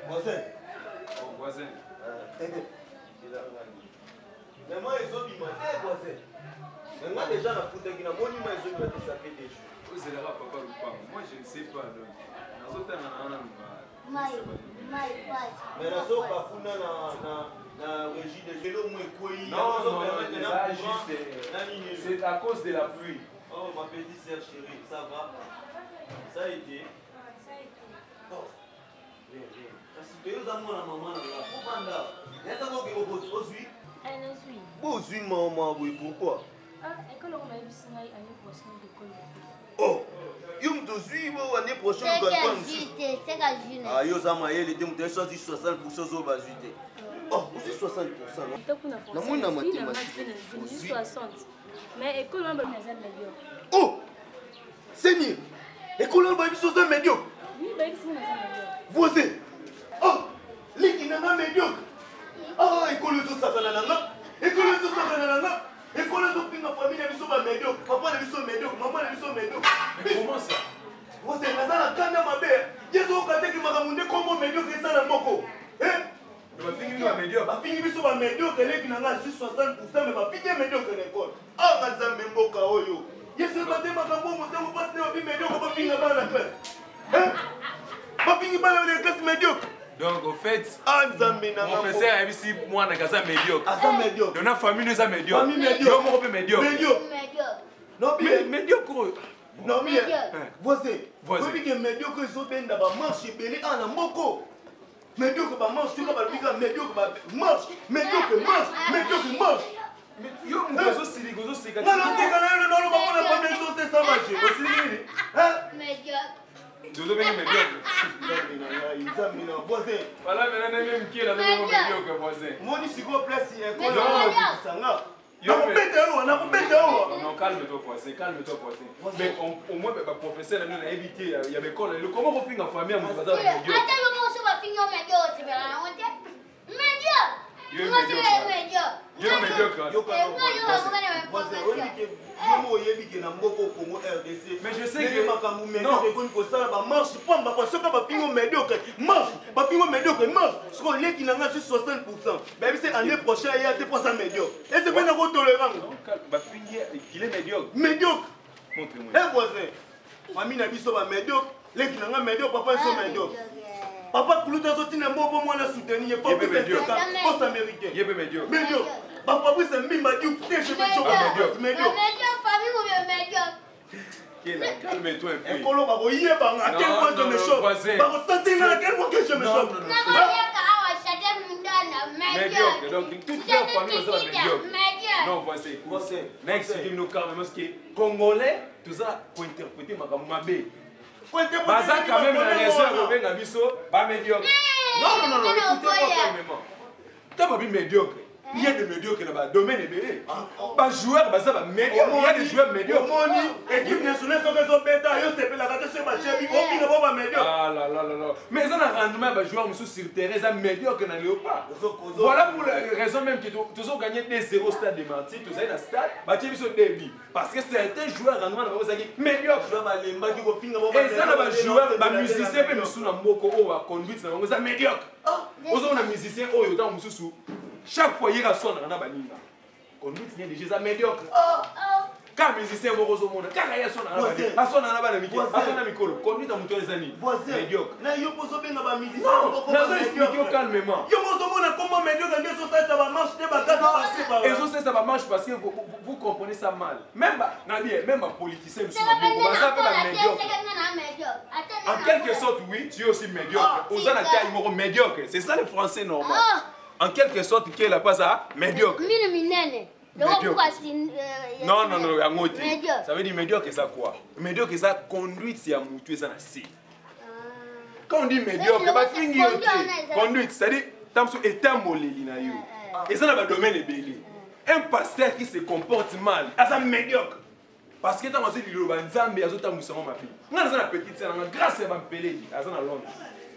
Voisin. Voisin. Mais moi, ils ont dit, voisin. Mais moi, déjà, la foutaine qui n'a pas dit, ils ont dit, ça fait des jours. Vous allez voir papa ou pas. Moi, je ne sais pas. Mais la soeur Kafuna na régie de vélo, moi, quoi. Non, c'est à cause de la pluie. Oh, ma petite sœur chérie, ça va? Ça a été? Oh, viens. Parce que vous avez la maman là. Pourquoi est-ce que vous avez aujourd'hui? Vous avez maman, oui, pourquoi? Oh, vous avez l'année prochaine. C'est qu'à juillet. Ah, vous avez dit que vous avez choisi 60% de juillet. Oh, vous avez 60%. Non, non, mathématique. 60. Mais école, on va oh, Seigneur, école, on va être médiocre. Oui, c'est médiocre. Voisin. Oh, l'équipe n'est médiocre. Ah, école, tout ça, école, tout ça, école, tout la famille, elle est médiocre. Papa, elle est médiocre. Maman, elle est médiocre. Mais comment ça? Voisin, la salle, quand ma mère, il y a des gens qui m'ont comment médiocre et ça, la moco. Hein? Ma fille est médiocre. Ma fille est médiocre, elle est juste 60%, mais ma fille est médiocre à l'école. Ah, madame Memboka, oyo. Je sais pas, ma femme, vous passez au médiocre, ma fille n'est pas dans la classe. Hein? Ma fille n'est pas dans la classe médiocre. Donc, au fait, mon professeur a ici, moi, on a médiocre. Ah, ça médiocre. Dans la famille, nous sommes médiocres. Famille médiocre. Nous sommes médiocres. Médiocre. Non, mais médiocre. non, mais voisin. Voisin. Vous que médiocre, ils sont dans la marche, belé, en la moko. Médiocre, bah marche, tu vas pas le médiocre, bah marche. Médiocre, marche. Médiocre, marche. Mais yo, mon gozo, c'est les gozos, c'est non, c'est quand non, pas la première chose, c'est ça, marcher. Hein? Médiocre. Dodo bien médiocre. Voisin. Voilà, maintenant, même qui est là, médiocre, voisin. Moi, je suis quoi, place, il y a quoi, non, calme-toi, voisin, calme-toi, voisin. Mais au moins, le professeur, nous a évité, il y avait quoi, comment on fait en famille, on va dire médiocre. Attends, comment on va finir médiocre, c'est bien la honte. Médiocre. Yo médiocre. Mais je sais que papa, pour nous donner un mot pour moi, la soutenir. Papa, c'est un poste américain. Il est médiocre. Médiocre. Papa, c'est un mimma du frère, je médiocre. Médiocre, famille ou médiocre. Calme-toi un peu. Et Colo, papa, il est à quel point je me choque. Papa, sentir à quel point je me choque. Médiocre. Donc, toute la famille est médiocre. Non, voici. Next, nous calme parce que Congolais, tout ça, pour interpréter ma mabé. Baza quand même la réserve bien abisso, pas médiocre. Non, écoutez-moi calmement. T'as pas vu médiocre. Il y a des médiocres là-bas, domaine est belé. Pas joueur, ça va médiocre. Il y a des joueurs médiocres. Équipe nationale, sont bêta, ils se la carte sur ma chaîne, ils vont pas médiocre. Ah là. Mais ça n'a rendement, joueur sur terrain, ça médiocre dans le pas. Voilà pour la raison même que tous ont gagné des 0 stade de Marty, tous ont un stade, tu as vu ce débit. Parce que certains joueurs rendement dans le médiocre. Et ça, les joueurs, les musiciens, même sous la moko, ou conduite, ça médiocre. Aux autres musiciens, oh, ils ont sous. Chaque fois, il y a son dans la banina. Conduite, il y a des gens médiocres. Quand les musiciens vont au monde, quand il y a son dans la banina, à son dans la banina, à son dans la micro, conduite à moto les amis. Médiocre. Non, je explique calmement. Comment médiocre, ça va marcher, et ça va marcher parce que vous comprenez ça mal. Même les politiciens, en quelque sorte, oui, tu es aussi médiocre. Aux gens médiocre. C'est ça le français normal. En quelque sorte, qui est la passe à médiocre. Non, ça veut dire médiocre, ça quoi? Médiocre, ça conduite, c'est à moutuer, ça n'a si. Quand on dit médiocre, conduite, c'est-à-dire, c'est état molé. Et ça n'a pas de domaine belé. Un pasteur qui se comporte mal, c'est médiocre. Parce que quand on dit que le Nzambe, il y a d'autres moussons, ma fille. On a une petite sœur, grâce à ma pelée, à Londres.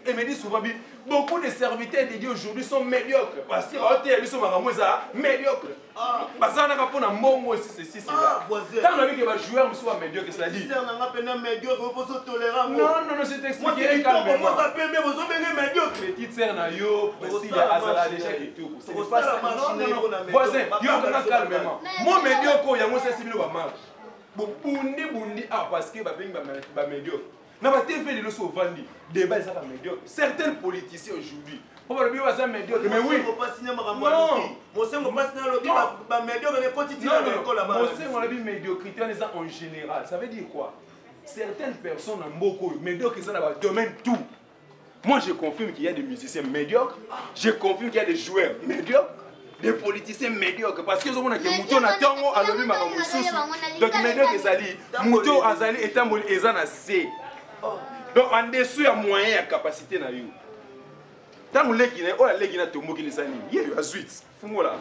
Et me dit souvent, beaucoup de serviteurs dédiés aujourd'hui sont médiocres. Parce que ils sont médiocres. Parce qu'on a pas un bon mot ici, ceci, cela. Quand on a vu que les joueurs sont médiocres, cela dit. Non, je t'explique. Comment ça peut même vous avez médiocre? Petite sœur na yo, il y a Azala déjà qui tout. C'est pas ça. Voisin, yo on calmement. Moi médiocre, il y a moi c'est civil ba marche. Bundi parce que ba médiocre. Na ba TV de l'osso vandi. Débat ça ba médiocre. Certains politiciens aujourd'hui on va le dire ça médiocre mais oui. Faut pas signer ma ramon. Moi c'est mon pas signer le ba médiocre les quotidiens à l'école là-bas. Moi c'est on a dit médiocrité en général. Ça veut dire quoi? Certaines personnes en beaucoup médiocres ça dans le domaine tout. Moi je confirme qu'il y a des musiciens médiocres, je confirme qu'il y a des joueurs médiocres, des politiciens médiocres parce que on a que mouton na tango à l'objet maman sous. Donc médiocre ça dit mouton azali étant mon ezana C. Donc en dessous il y a moyen et capacité na yo. Tant que les Guinéens, les Guinéens tombo qui les animent, il y a eu à suite. Fumola.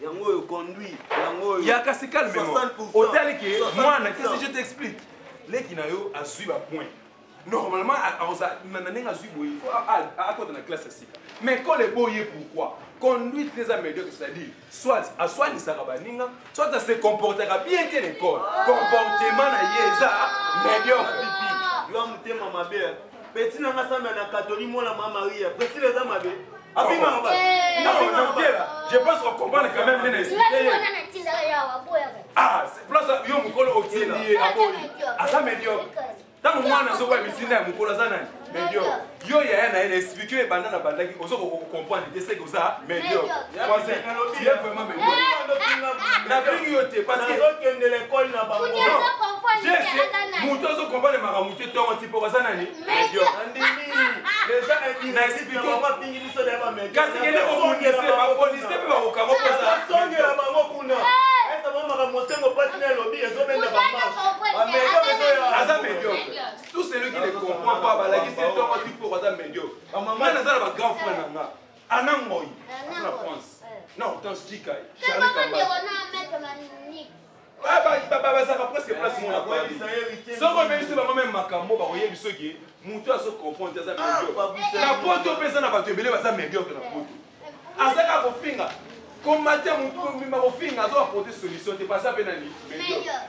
Yango conduit, il y a qu'à se calmer. Autant que moi, qu'est-ce que je t'explique? Les Guinéens a suivi à point. Normalement, on a suivi il faut à côté de la classe ici. Mais quand les boyers pourquoi? Conduit très médiocre, c'est-à-dire soit à soit ni sarabaninga, soit à se comportera bien que l'école. Comportement na yeza médiocre. Yo amute mama belle. Petit na ngasamba na catholique moi la maman Maria. Petit les hommes abe. Abinga ngaba. Non, je pense qu'on comprend quand même les expliquer. Ah, c'est place yo mukolo otindi aboyi. Asa médiocre. Tant que moi na so kwa bizinda mukolo za nani? Médiocre. Yo ya na expliquer bandana bandaki ozo comprendre que c'est que ça médiocre. Tu es vraiment médiocre. La priorité parce que aucun de l'école na ba. Moutozo comprendre maramuté to un petit peu ça nani? Médiocre. Les gens na expliquer comment pingi biso de ba médiocre. Kasi kele o munise ba police pe ba okamo ko ça. Songe la bango kuna. Esa mama ka mosengo patine lobby ezo benda ba marche. Ba médiocre. Tout celui qui ne comprend pas balaki c'est toi qui pour ça médiocre. Maman na ça ba grand frère nanga. Anang moi. En France. Non, dans Stika. Charlie Kamba. Ah bah ça va presque place mon appel. Sans qu'on même si maman même makambo ba koyebi soki mutu aso comprendre ça médiocre. La poto pesa na ba tebele ba ça médiocre na poto. Azaka ko finga. Combattre mutu mima ko finga zo apporter solution te pas ça penani.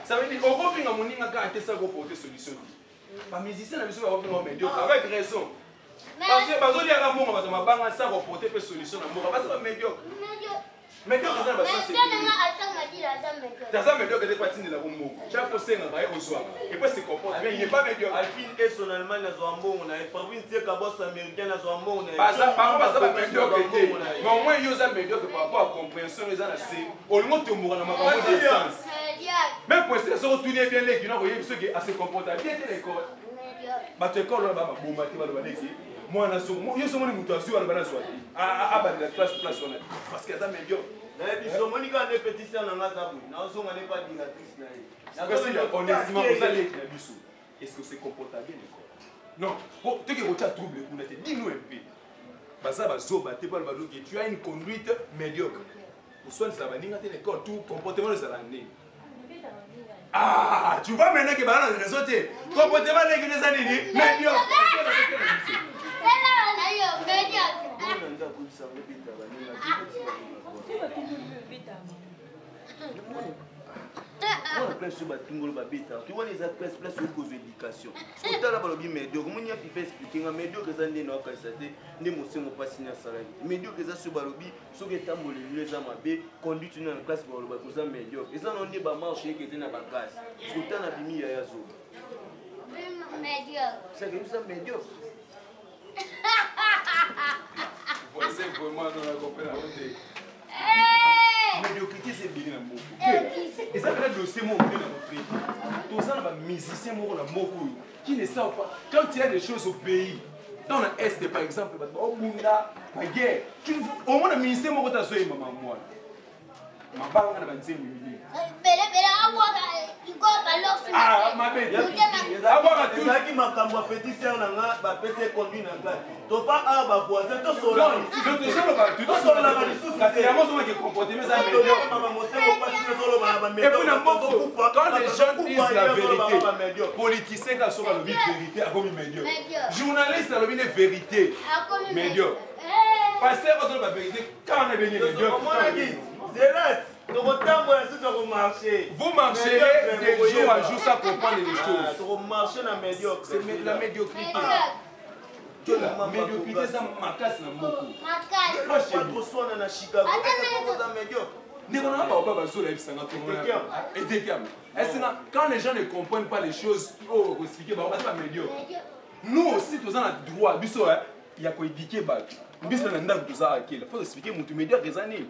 Ça veut dire on ko finga moninga ka ate ça ko apporter solution. Ba musicien na biso ba ko finga médiocre avec raison. Parce que bazo dia ka monga ba mabanga ça ko apporter pe solution na monga parce que médiocre. Médiocre ça va ça c'est. Ça médiocre est parti de la bombe. Chaque fois c'est un au soir. Et puis c'est comporte bien, il n'est pas médiocre. Alpine et son allemand na Zombo on a Fabrice c'est Cabos américain na Zombo on a. Pas ça pas médiocre. Mais au moins ils ont médiocre par rapport à compréhension les gens c'est au moins tu mourras dans ma parole de sens. Même pour ça retourner bien les qui n'ont rien ceux qui à se comporter bien l'école. Ba te école là ba bomba te ba baleki. Moi na so yo so moni mutu asu ala bana swati. A ba la classe on a parce que ça médiocre. Na biso monika ne pétition na ngazabu. Na so ngane pas directrice na ye. Parce que honnêtement vous allez na biso. Est-ce que c'est comporta bien l'école? Non, tu que tu as trouble pour te dis-nous un peu. Basa ba zo ba te ba que tu as une conduite médiocre. Pour soin ça va ninga te l'école tout comportement de ça l'année. Ah, tu vois maintenant que bah on a raison te. Comportement les années médiocre. On a place sur Batingolo Babita. Tu vois les place sur cause d'éducation. Tout à l'heure, le médiocre. Comment il a fait expliquer un médiocre que ça n'est pas cassé. N'est pas si on pas signé un salaire. Médiocre que ça sur Balobi, sur les tables les amabés, conduit une classe pour le bateau ça médiocre. Et ça on dit bah marché qui était dans la classe. Tout à l'heure, il y a yazo. Médiocre. C'est que ça médiocre. Voisin vraiment dans la compréhension. Médiocrité c'est bien un mot. Et ça peut être le c'est mot bien dans notre pays. Tout ça va musicien mot la mot qui ne savent pas quand il y a des choses au pays. Dans l'Est par exemple, au Bunda, la guerre, au moins le musicien mot ta soeur maman moi. mabanga na banzembo mingi Bele abwaka iko balok sur ma bête abwaka tuzaki makambo ya petit sœur na nga bapesi conduit na classe to pas a ba voisin to solo kasi yango ozomaki comportement eza meilleur et puis na moko quand les gens disent la vérité politicien ka soka alobi vérité akomi meilleur journaliste alobi ne vérité meilleur pasteur ozoloba vérité quand on est béni meilleur vous marcherez de jour à jour sans comprendre les choses. C'est la médiocrité. La médiocrité, ça m'acasse dans beaucoup. Quand les gens ne comprennent pas les choses, nous aussi, nous avons le droit. Il y a quoi éduquer. Il faut expliquer mon médiocre des années.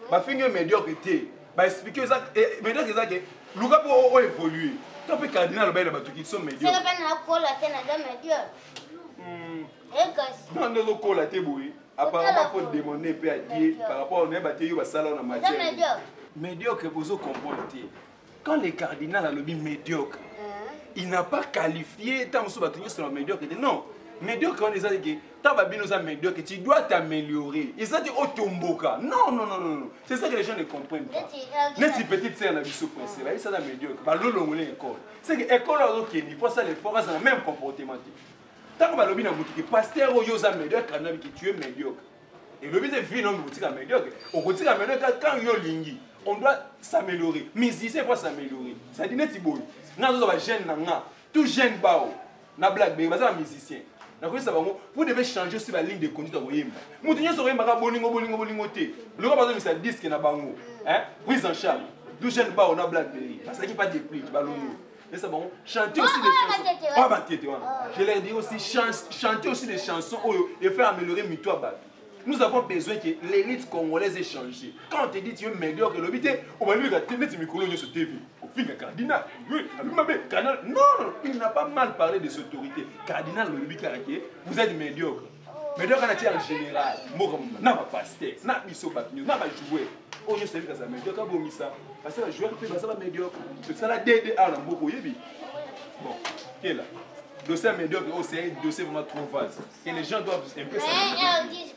Bah finir médiocrité, bah expliquer ça médiocrité ça que Luka pour évoluer. Tu peux cardinal le bail de batu qui sont médiocres. C'est pas na cola tena da médiocre. Non non cola té boui. Apparemment faut demander peu à Dieu par rapport au nébaté yo basala na matière. Médiocre pour se comprendre. Quand les cardinal a le médiocre, il n'a pas qualifié tant que batu sur médiocre. Non. Médiocre, on est dit que tu dois t'améliorer. Ils ont dit Otomboka. Non, non, non, non. C'est ça que les gens ne comprennent pas. N'est-ce petite sœur la biso pressée. Là, ils sont médiocre. Bah, l'eau l'école. C'est que l'école, il faut ça les forces dans le même comportement. Tant que l'objet n'a pas pasteur ou yosa médiocre, tu es médiocre. Et l'objet de vie non médiocre. Au côté médiocre, quand yo lingi, on doit s'améliorer. Musicien faut s'améliorer. Ça dit n'est-ce pas? Nous avons jeune nanga, tout jeune bao, na blague, mais c'est un musicien. Vous devez changer aussi la ligne de conduite. Vous devez disque na bango. Prise en charge. D'où jeune pas on a blackberry. Parce qu'il n'y a pas de prix. Chanter aussi des chansons. Je leur dis aussi chanter aussi des chansons et faire améliorer Mito. Nous avons besoin que l'élite congolaise ait changé. Quand on te dit tu es médiocre, on va lui dire que tu es micro sur TV. Cardinal, oui, Cardinal, non, il n'a pas mal parlé des autorités. Cardinal, vous êtes médiocre. Médiocre en général. N'a pas pasteur, n'a pas joué. Oh, je sais que ça médiocre, parce que le joueur peut être médiocre. C'est ça la DDA, beaucoup. Bon, qui est là? Dossier médiocre, c'est un dossier vraiment trop vaste. Et les gens doivent un peu s'améliorer.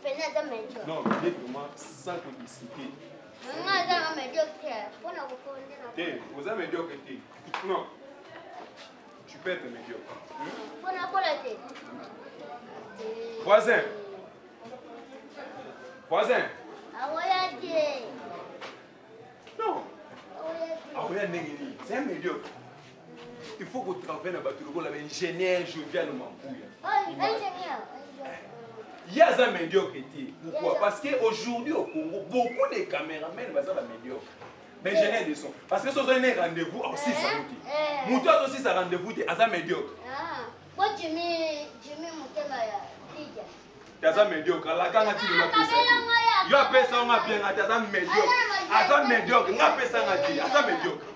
Non, vraiment sans complicité. Vous êtes médiocre. Non. Tu peux être médiocre. Voisin. Voisin. Non. C'est un médiocre. Il faut qu'on travaille dans le bateau. Il y a un ingénieur jovial au Mambouya. Il y a un médiocrité. Pourquoi? Parce qu'aujourd'hui au Congo, beaucoup de caméramens sont médiocres. Mais ingénieur de son. Parce que si on a un rendez-vous, aussi ça route. Mouton aussi ça rendez-vous, c'est un médiocre. Moi, tu mets mon thème à tu as un médiocre. La gang a dit que tu as un médiocre. Tu as un médiocre. Tu as un médiocre.